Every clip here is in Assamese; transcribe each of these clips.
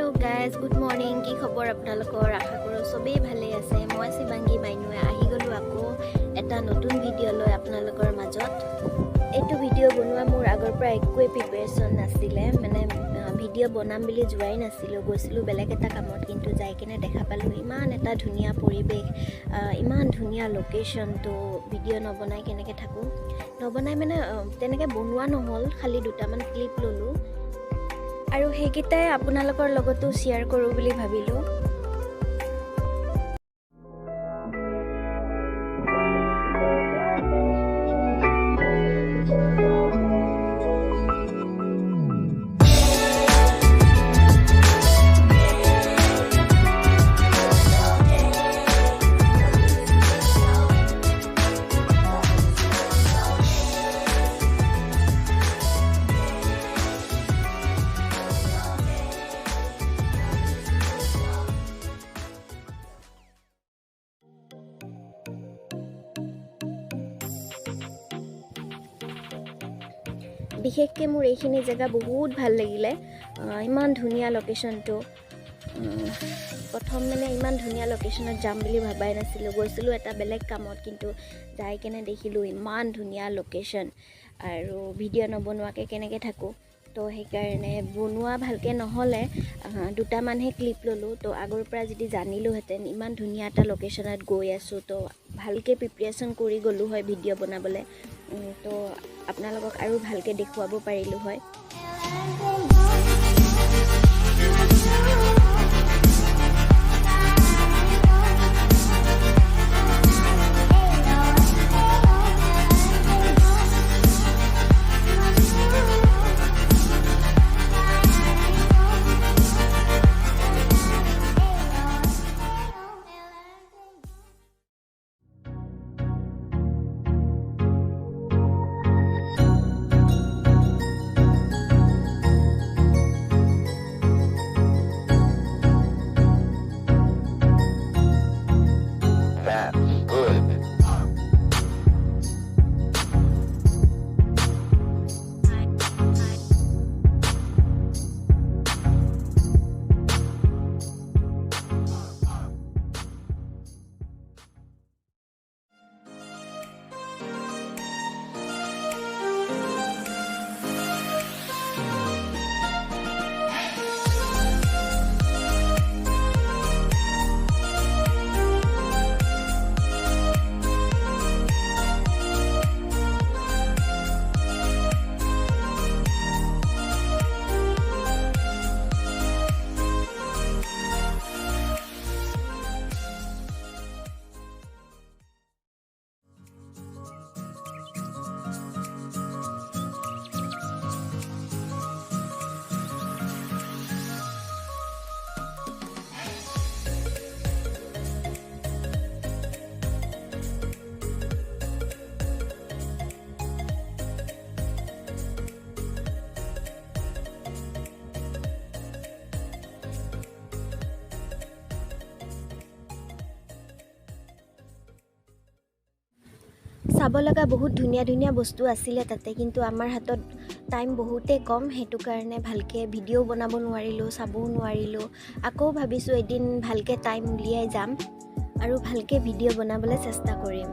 Hello guys, good morning. কি খবৰ আপোনালোকৰ? আশা কৰোঁ সবেই ভালে আছে। মই শিৱাংগী বাইনুৱে আহি গলো আকৌ এটা নতুন ভিডিঅ' লৈ আপোনালোকৰ মাজত। এইটো ভিডিঅ' বনোৱা মোৰ আগৰ পৰা একোৱে প্ৰিপাৰেচন নাছিলে, মানে ভিডিঅ' বনাম বুলি যোৱাই নাছিলোঁ, গৈছিলোঁ বেলেগ এটা কামত, কিন্তু যাই কিনে দেখা পালোঁ ইমান এটা ধুনীয়া পৰিৱেশ, ইমান ধুনীয়া লোকেশ্যন। তো ভিডিঅ' নবনাই কেনেকৈ থাকোঁ, নবনাই মানে তেনেকৈ বনোৱা নহ'ল, খালি দুটামান ক্লিপ ল'লোঁ আৰু সেইকেইটাই আপোনালোকৰ লগতো শ্বেয়াৰ কৰোঁ বুলি ভাবিলোঁ। বিশেষকৈ মোৰ এইখিনি জেগা বহুত ভাল লাগিলে, ইমান ধুনীয়া লোকেশ্যনটো। প্ৰথম মানে ইমান ধুনীয়া লোকেশ্যনত যাম বুলি ভবাই নাছিলোঁ, গৈছিলোঁ এটা বেলেগ কামত, কিন্তু যাই কেনে দেখিলোঁ ইমান ধুনীয়া লোকেশ্যন আৰু ভিডিঅ' নবনোৱাকৈ কেনেকৈ থাকোঁ। তো সেইকাৰণে বনোৱা ভালকৈ নহ'লে দুটামানহে ক্লিপ ল'লোঁ। তো আগৰ পৰা যদি জানিলোঁহেঁতেন ইমান ধুনীয়া এটা লোকেশ্যনত গৈ আছোঁ, তো ভালকৈ প্ৰিপাৰেচন কৰি গ'লোঁ হয় ভিডিঅ' বনাবলৈ, তো আপোনালোকক আৰু ভালকৈ দেখুৱাব পাৰিলোঁ হয়। চাব লগা বহুত ধুনীয়া ধুনীয়া বস্তু আছিলে তাতে, কিন্তু আমাৰ হাতত টাইম বহুতেই কম, সেইটো কাৰণে ভালকৈ ভিডিঅ' বনাব নোৱাৰিলোঁ, চাবও নোৱাৰিলোঁ। আকৌ ভাবিছোঁ এদিন ভালকৈ টাইম উলিয়াই যাম আৰু ভালকৈ ভিডিঅ' বনাবলৈ চেষ্টা কৰিম।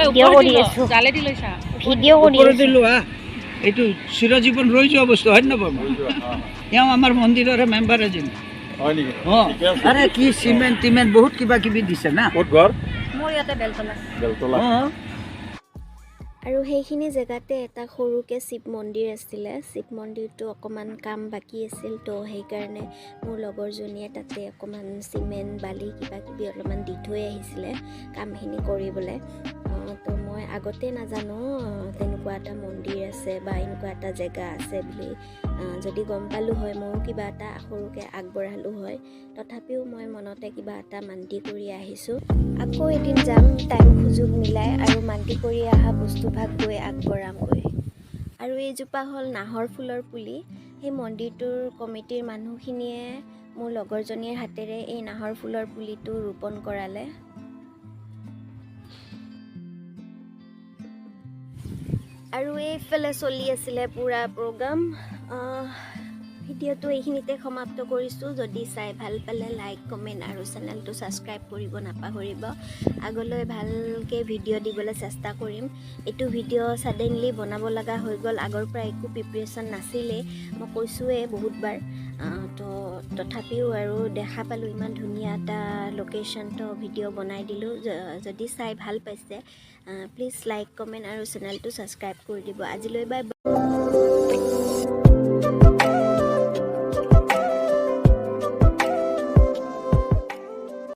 ভিডিঅ' কৰি আছোঁ, ভিডিঅ' কৰি আছোঁ। এইটো চিৰজীৱন ৰৈ যোৱা বস্তু হয় নহয়? এওঁ আমাৰ মন্দিৰৰে মেম্বাৰ এজন। আৰে কি চিমেণ্ট টিমেণ্ট বহুত কিবা কিবি দিছে না। ক'ত ঘৰ? মোৰ ইয়াতে বেলতলা। বেলতলা। আৰু সেইখিনি জেগাতে এটা সৰুকৈ শিৱ মন্দিৰ আছিলে, শিৱ মন্দিৰটো অকণমান কাম বাকী আছিল, তো সেইকাৰণে মোৰ লগৰজনীয়ে তাতে অকণমান চিমেণ্ট বালি কিবা কিবি অলপমান দি থৈ আহিছিলে কামখিনি কৰিবলৈ। তো মই আগতে নাজানো তেনেকুৱা এটা মন্দিৰ আছে বা এনেকুৱা এটা জেগা আছে বুলি। যদি গম পালোঁ হয় ময়ো কিবা এটা সৰুকৈ আগবঢ়ালোঁ হয়। তথাপিও মই মনতে কিবা এটা মান্তি কৰি আহিছোঁ। আকৌ এদিন যাম টাইম সুযোগ মিলাই আৰু মান্তি কৰি অহা বস্তুভাগ গৈ আগবঢ়ামগৈ। আৰু এইজোপা হ'ল নাহৰ ফুলৰ পুলি। সেই মন্দিৰটোৰ কমিটিৰ মানুহখিনিয়ে মোৰ লগৰজনীৰ হাতেৰে এই নাহৰ ফুলৰ পুলিটো ৰোপণ কৰালে। আৰু এইফালে চলি আছিলে পূৰা প্ৰগ্ৰাম। ভিডিঅ'টো এইখিনিতে সমাপ্ত কৰিছোঁ। যদি চাই ভাল পালে লাইক কমেণ্ট আৰু চেনেলটো ছাবস্ক্ৰাইব কৰিব নাপাহৰিব। আগলৈ ভালকৈ ভিডিঅ' দিবলৈ চেষ্টা কৰিম। এইটো ভিডিঅ' ছাডেনলি বনাব লগা হৈ গ'ল। আগৰ পৰা একো প্ৰিপেৰেশ্যন নাছিলেই, মই কৈছোঁৱেই বহুতবাৰ। তো তথাপিও আৰু দেখা পালোঁ ইমান ধুনীয়া এটা লোকেশ্যন, তো ভিডিঅ' বনাই দিলোঁ। যদি চাই ভাল পাইছে প্লিজ লাইক কমেণ্ট আৰু চেনেলটো ছাবস্ক্ৰাইব কৰি দিব। আজিলৈ বাই বাই।